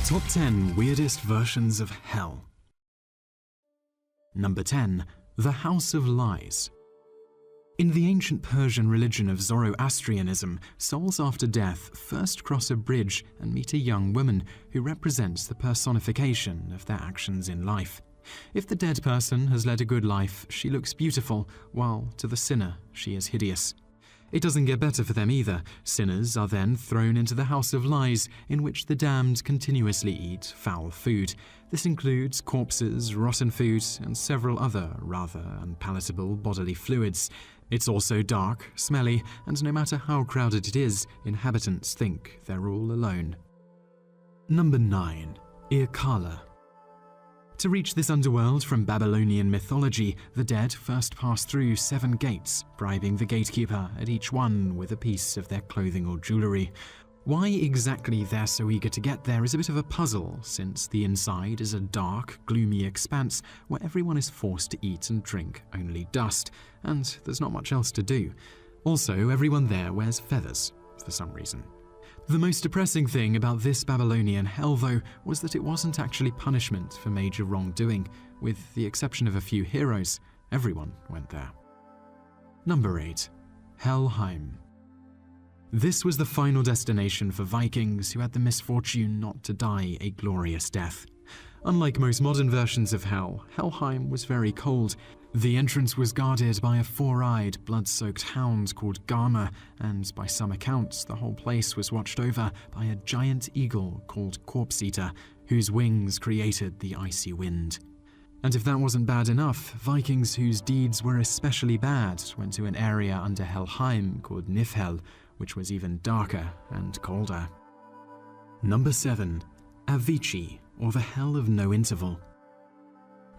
Top 10 Weirdest Versions of Hell. Number 10. The House of Lies. In the ancient Persian religion of Zoroastrianism, souls after death first cross a bridge and meet a young woman who represents the personification of their actions in life. If the dead person has led a good life, she looks beautiful, while to the sinner, she is hideous. It doesn't get better for them either. Sinners are then thrown into the House of Lies, in which the damned continuously eat foul food. This includes corpses, rotten food, and several other rather unpalatable bodily fluids. It's also dark, smelly, and no matter how crowded it is, inhabitants think they're all alone. Number 9. Irkalla. To reach this underworld from Babylonian mythology, the dead first pass through 7 gates, bribing the gatekeeper at each one with a piece of their clothing or jewelry. Why exactly they're so eager to get there is a bit of a puzzle, since the inside is a dark, gloomy expanse where everyone is forced to eat and drink only dust, and there's not much else to do. Also, everyone there wears feathers, for some reason. The most depressing thing about this Babylonian hell, though, was that it wasn't actually punishment for major wrongdoing. With the exception of a few heroes, everyone went there. Number 8. Helheim. This was the final destination for Vikings who had the misfortune not to die a glorious death. Unlike most modern versions of hell, Helheim was very cold. The entrance was guarded by a 4-eyed, blood-soaked hound called Garma, and by some accounts, the whole place was watched over by a giant eagle called Corpse Eater, whose wings created the icy wind. And if that wasn't bad enough, Vikings whose deeds were especially bad went to an area under Helheim called Niflhel, which was even darker and colder. Number 7. Avici, or the Hell of No Interval.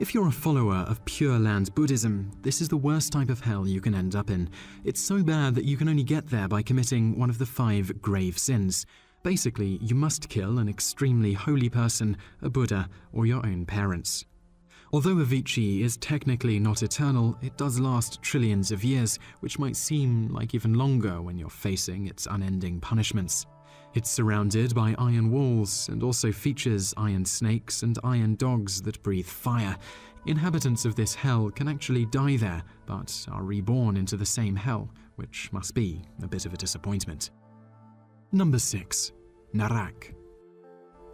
If you're a follower of Pure Land Buddhism, this is the worst type of hell you can end up in. It's so bad that you can only get there by committing one of the 5 grave sins. Basically, you must kill an extremely holy person, a Buddha, or your own parents. Although Avicii is technically not eternal, it does last trillions of years, which might seem like even longer when you're facing its unending punishments. It's surrounded by iron walls and also features iron snakes and iron dogs that breathe fire. Inhabitants of this hell can actually die there, but are reborn into the same hell, which must be a bit of a disappointment. Number 6. Narak.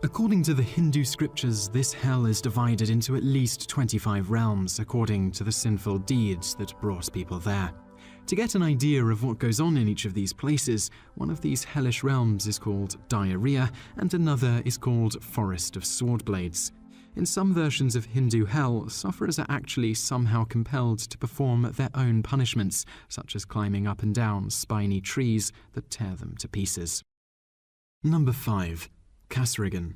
According to the Hindu scriptures, this hell is divided into at least 25 realms according to the sinful deeds that brought people there. To get an idea of what goes on in each of these places, one of these hellish realms is called Diarrhea, and another is called Forest of Sword Blades. In some versions of Hindu hell, sufferers are actually somehow compelled to perform their own punishments, such as climbing up and down spiny trees that tear them to pieces. Number 5. Kasyrgan.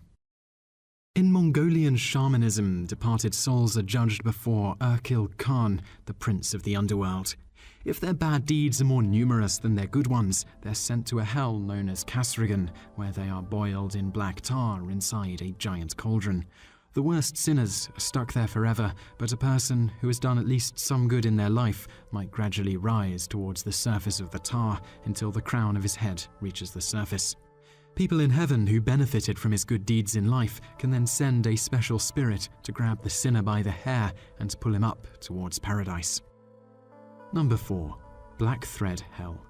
In Mongolian shamanism, departed souls are judged before Irkalla Khan, the prince of the underworld. If their bad deeds are more numerous than their good ones, they're sent to a hell known as Kasyrgan, where they are boiled in black tar inside a giant cauldron. The worst sinners are stuck there forever, but a person who has done at least some good in their life might gradually rise towards the surface of the tar until the crown of his head reaches the surface. People in heaven who benefited from his good deeds in life can then send a special spirit to grab the sinner by the hair and pull him up towards paradise. Number 4. Black Thread Hell.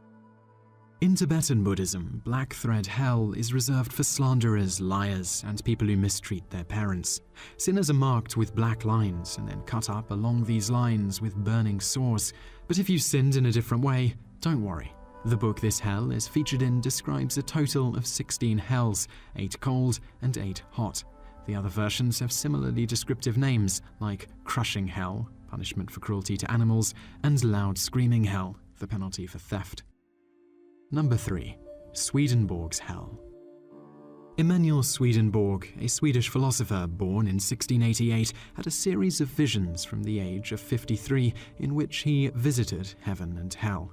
In Tibetan Buddhism, Black Thread Hell is reserved for slanderers, liars, and people who mistreat their parents. Sinners are marked with black lines and then cut up along these lines with burning saws. But if you sinned in a different way, don't worry. The book this hell is featured in describes a total of 16 hells, 8 cold and 8 hot. The other versions have similarly descriptive names like Crushing Hell, punishment for cruelty to animals, and Loud Screaming Hell, the penalty for theft. Number 3. Swedenborg's Hell. Emanuel Swedenborg, a Swedish philosopher born in 1688, had a series of visions from the age of 53 in which he visited heaven and hell.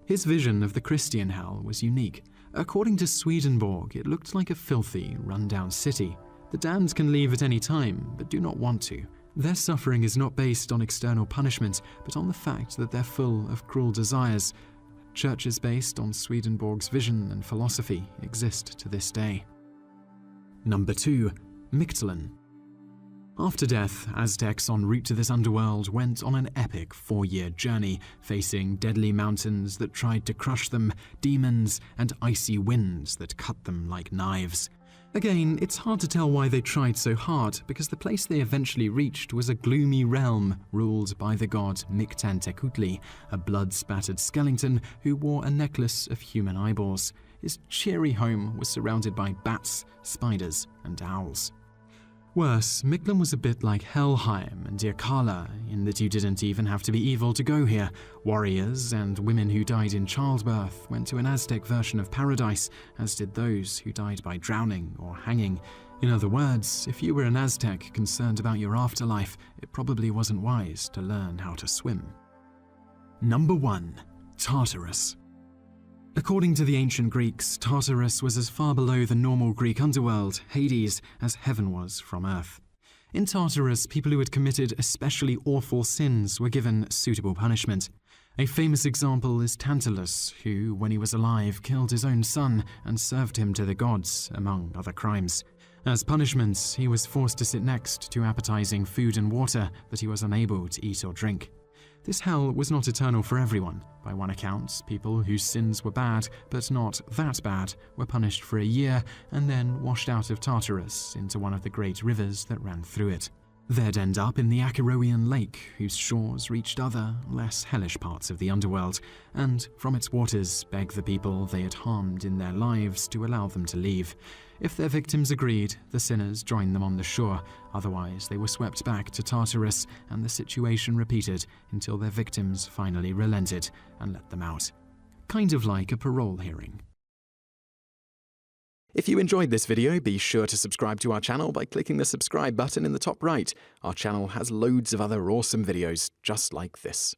His vision of the Christian hell was unique. According to Swedenborg, it looked like a filthy, run-down city. The damned can leave at any time, but do not want to. Their suffering is not based on external punishment, but on the fact that they're full of cruel desires. Churches based on Swedenborg's vision and philosophy exist to this day. Number 2. Mictlan. After death, Aztecs en route to this underworld went on an epic 4-year journey, facing deadly mountains that tried to crush them, demons, and icy winds that cut them like knives. Again, it's hard to tell why they tried so hard, because the place they eventually reached was a gloomy realm ruled by the god Mictlan, a blood-spattered skeleton who wore a necklace of human eyeballs. His cheery home was surrounded by bats, spiders, and owls. Worse, Mictlan was a bit like Helheim and Irkalla in that you didn't even have to be evil to go here. Warriors and women who died in childbirth went to an Aztec version of paradise, as did those who died by drowning or hanging. In other words, if you were an Aztec concerned about your afterlife, it probably wasn't wise to learn how to swim. Number 1. Tartarus. According to the ancient Greeks, Tartarus was as far below the normal Greek underworld, Hades, as heaven was from earth. In Tartarus, people who had committed especially awful sins were given suitable punishment. A famous example is Tantalus, who, when he was alive, killed his own son and served him to the gods, among other crimes. As punishment, he was forced to sit next to appetizing food and water that he was unable to eat or drink. This hell was not eternal for everyone. By one account, people whose sins were bad, but not that bad, were punished for a year and then washed out of Tartarus into one of the great rivers that ran through it. They'd end up in the Acheroian lake, whose shores reached other, less hellish parts of the underworld, and from its waters beg the people they had harmed in their lives to allow them to leave. If their victims agreed, the sinners joined them on the shore, otherwise they were swept back to Tartarus, and the situation repeated until their victims finally relented and let them out. Kind of like a parole hearing. If you enjoyed this video, be sure to subscribe to our channel by clicking the subscribe button in the top right. Our channel has loads of other awesome videos just like this.